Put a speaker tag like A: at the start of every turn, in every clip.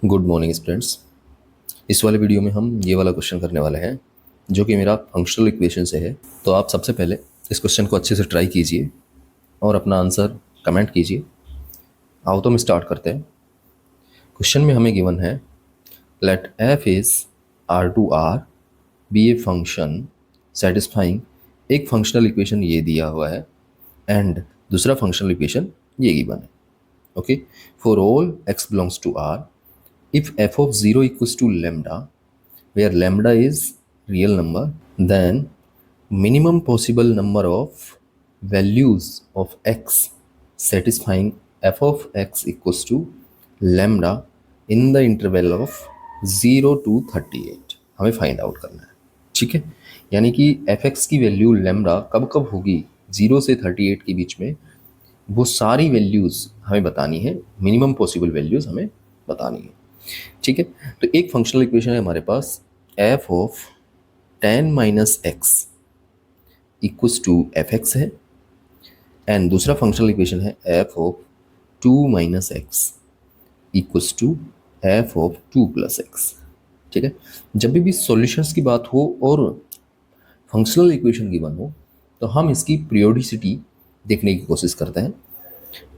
A: Good morning students. इस वाले video में हम ये वाला क्वेश्चन करने वाले हैं जो कि मेरा फंक्शनल इक्वेशन से है। तो आप सबसे पहले इस क्वेश्चन को अच्छे से ट्राई कीजिए और अपना आंसर कमेंट कीजिए। आओ तो हम स्टार्ट करते हैं। क्वेश्चन में हमें गिवन है let f is R to R be a function satisfying. एक फंक्शनल इक्वेशन ये दिया हुआ है एंड दूसरा फंक्शनल इक्वेशन ये गिवन है। Okay, for all x belongs to R if f of 0 equals to lambda, where lambda is real number, then minimum possible number of values of x satisfying f of x equals to lambda in the interval of 0 to 38 हमें find out करना है। ठीक है, यानी कि F x की value lambda कब कब होगी 0 से 38 के बीच में, वो सारी वैल्यूज़ हमें बतानी है, मिनिमम पॉसिबल वैल्यूज़ हमें बतानी है। ठीक है, तो एक फंक्शनल इक्वेशन है हमारे पास f of tan minus x equals to f x है एंड दूसरा फंक्शनल इक्वेशन है f of 2 minus x equals to f of 2 plus x. ठीक है, जब भी सॉल्यूशंस की बात हो और फंक्शनल इक्वेशन की बन हो तो हम इसकी पीरियोडिसिटी देखने की कोशिश करते हैं।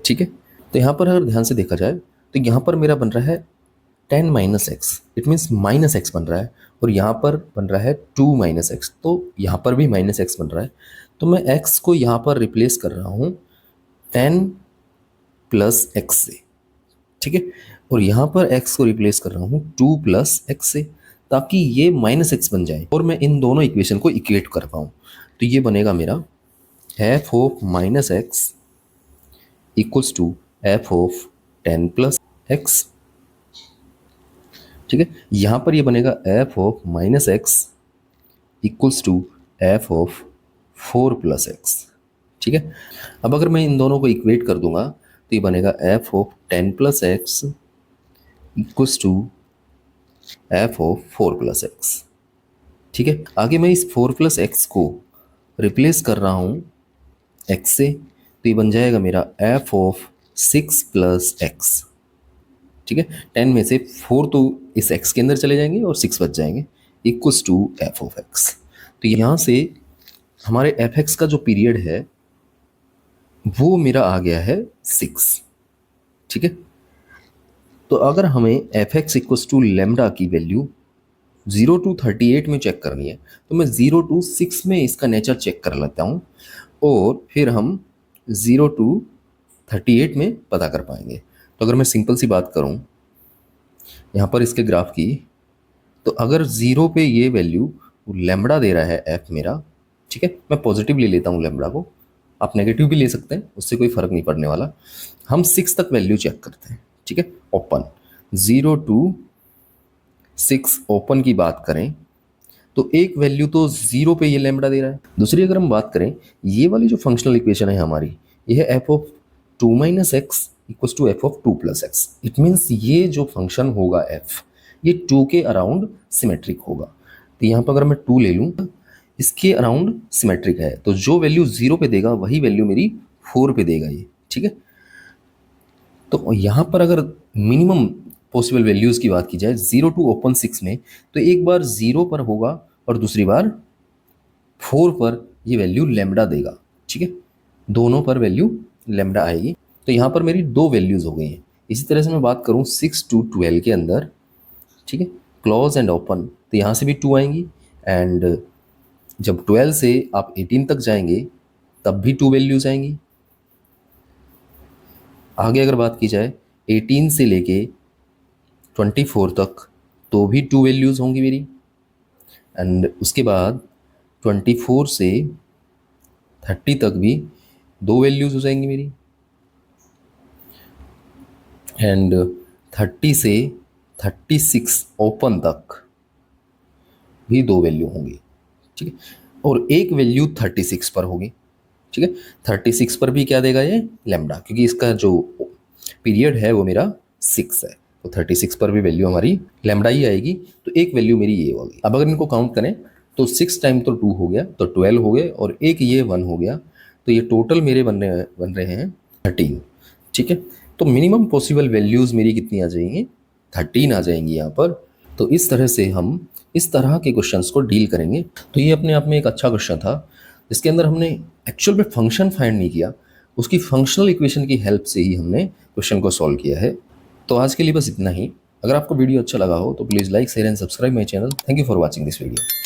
A: ठीक है, तो यहाँ पर अगर ध्यान से देखा जाए तो यहाँ पर मेरा बन रहा है tan minus x, it means minus x बन रहा है, और यहाँ पर बन रहा है 2 माइनस एक्स, तो यहाँ पर भी माइनस एक्स बन रहा है। तो मैं x को यहाँ पर रिप्लेस कर रहा हूँ tan प्लस एक्स से। ठीक है, और यहाँ पर x को रिप्लेस कर रहा हूँ 2 प्लस एक्स से, ताकि ये माइनस एक्स बन जाए और मैं इन दोनों इक्वेशन को इक्वेट कर पाऊँ। तो ये बनेगा मेरा f of minus x equals to f of tan plus x. ठीक है, यहाँ पर ये बनेगा f of minus x equals to f of 4 plus x. ठीक है, अब अगर मैं इन दोनों को इक्वेट कर दूंगा तो ये बनेगा f of 10 plus x equals to f of 4 plus x. ठीक है, आगे मैं इस 4 प्लस एक्स को रिप्लेस कर रहा हूँ x से, तो ये बन जाएगा मेरा f ऑफ 6 प्लस एक्स। ठीक है, 10 में से 4 तो इस x के अंदर चले जाएंगे और 6 बच जाएंगे equals to f of x। तो यहाँ से हमारे एफ एक्स का जो पीरियड है वो मेरा आ गया है 6। ठीक है, तो अगर हमें f x equals to lambda की वैल्यू 0 to 38 में चेक करनी है तो मैं 0 to 6 में इसका नेचर चेक कर लेता हूँ और फिर हम 0 to 38 में पता कर पाएंगे। तो अगर मैं सिंपल सी बात करूं यहाँ पर इसके ग्राफ की, तो अगर 0 पे ये वैल्यू लैम्बडा दे रहा है f मेरा, ठीक है, मैं पॉजिटिव ले लेता हूँ लैम्बडा को, आप नेगेटिव भी ले सकते हैं, उससे कोई फ़र्क नहीं पड़ने वाला। हम 6 तक वैल्यू चेक करते हैं। ठीक है, ओपन 0 to 6 ओपन की बात करें तो एक वैल्यू तो 0 पे ये लैम्बडा दे रहा है। दूसरी अगर हम बात करें, ये वाली जो फंक्शनल इक्वेशन है हमारी, ये है f of 2 minus x equals to f of 2 plus x. It means ये जो फंक्शन होगा f, ये 2 के अराउंड सिमेट्रिक होगा। तो यहाँ पर अगर मैं 2 ले लूँ, इसके अराउंड सिमेट्रिक है, तो जो वैल्यू 0 पे देगा वही वैल्यू मेरी 4 पे देगा ये। ठीक है, तो यहाँ पर अगर मिनिमम पॉसिबल वैल्यूज़ की बात की जाए 0 टू ओपन 6 में, तो एक बार 0 पर होगा और दूसरी बार 4 पर ये वैल्यू लैम्बडा देगा। ठीक है, दोनों पर वैल्यू लैम्बडा आएगी। तो यहाँ पर मेरी 2 वैल्यूज़ हो गई हैं। इसी तरह से मैं बात करूँ 6 to 12 के अंदर, ठीक है, क्लोज एंड ओपन, तो यहाँ से भी 2 आएंगी एंड जब 12 से आप 18 तक जाएंगे तब भी 2 वैल्यूज़ आएंगी। आगे अगर बात की जाए 18 से लेके 24 तक तो भी 2 वैल्यूज़ होंगी मेरी, एंड उसके बाद 24 से 30 तक भी 2 वैल्यूज़ हो जाएंगी मेरी, एंड 30 से 36 ओपन तक भी 2 वैल्यू होंगी। ठीक है, और एक वैल्यू 36 पर होगी। ठीक है, 36 पर भी क्या देगा ये लैम्बडा, क्योंकि इसका जो पीरियड है वो मेरा 6 है, तो 36 पर भी वैल्यू हमारी लैम्बडा ही आएगी। तो एक वैल्यू मेरी ये होगी। अब अगर इनको काउंट करें तो 6 टाइम तो 2 हो गया, तो 12 हो गए, और एक ये 1 हो गया, तो ये टोटल मेरे बन रहे हैं 13। ठीक है, तो मिनिमम पॉसिबल वैल्यूज़ मेरी कितनी आ जाएंगी 13 आ जाएंगी यहाँ पर। तो इस तरह से हम इस तरह के क्वेश्चंस को डील करेंगे। तो ये अपने आप में एक अच्छा क्वेश्चन था जिसके अंदर हमने एक्चुअल में फंक्शन फाइंड नहीं किया, उसकी फंक्शनल इक्वेशन की हेल्प से ही हमने क्वेश्चन को सॉल्व किया है। तो आज के लिए बस इतना ही। अगर आपको वीडियो अच्छा लगा हो तो please like share and subscribe my channel. Thank you for watching this video.